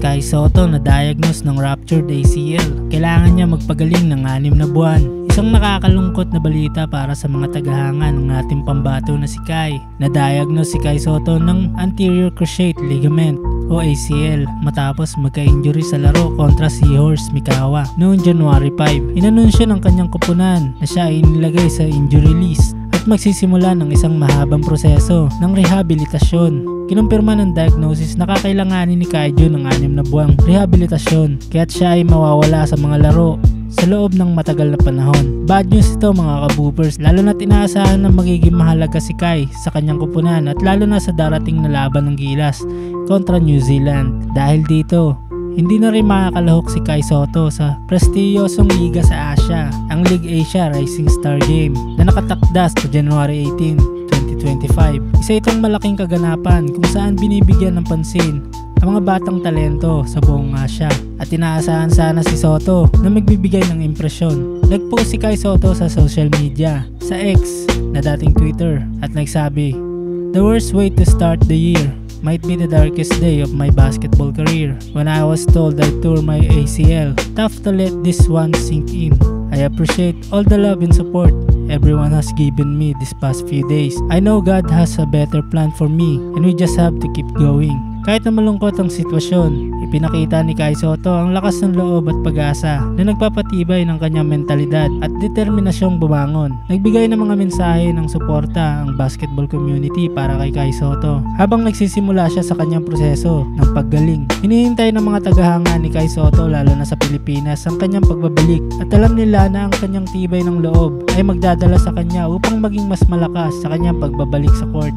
Kai Sotto na diagnose ng ruptured ACL. Kailangan niya magpagaling ng 6 na buwan. Isang nakakalungkot na balita para sa mga tagahanga ng ating pambato na si Kai. Na-diagnose si Kai Sotto ng anterior cruciate ligament o ACL matapos magka-injury sa laro kontra Seahorse Mikawa noong January 5. Inanunsyo ng kanyang koponan na siya ay inilagay sa injury list at magsisimula ng isang mahabang proseso ng rehabilitasyon. Kinumpirma ng diagnosis na kakailanganin ni Kaijo ng 6 na buwang rehabilitasyon kaya't siya ay mawawala sa mga laro sa loob ng matagal na panahon. Bad news ito mga kaboopers, lalo na't inaasahan na magiging mahalaga si Kai sa kanyang koponan at lalo na sa darating na laban ng Gilas kontra New Zealand. Dahil dito, hindi na rin makakalahok si Kai Sotto sa prestiyosong liga sa Asia, ang League Asia Rising Star Game na nakatakda sa January 18, 2025. Isa itong malaking kaganapan kung saan binibigyan ng pansin ang mga batang talento sa buong Asia at inaasahan sana si Sotto na magbibigay ng impresyon. Nag-post si Kai Sotto sa social media, sa X na dating Twitter at nagsabi, "The worst way to start the year might be the darkest day of my basketball career when I was told I tore my ACL. Tough to let this one sink in. I appreciate all the love and support everyone has given me these past few days. I know God has a better plan for me and we just have to keep going." Kahit na malungkot ang sitwasyon, ipinakita ni Kai Sotto ang lakas ng loob at pag-asa na nagpapatibay ng kanyang mentalidad at determinasyong bumangon. Nagbigay ng mga mensahe ng suporta ang basketball community para kay Kai Sotto habang nagsisimula siya sa kanyang proseso ng paggaling. Hinihintay ng mga tagahanga ni Kai Sotto lalo na sa Pilipinas ang kanyang pagbabalik at alam nila na ang kanyang tibay ng loob ay magdadala sa kanya upang maging mas malakas sa kanyang pagbabalik sa court.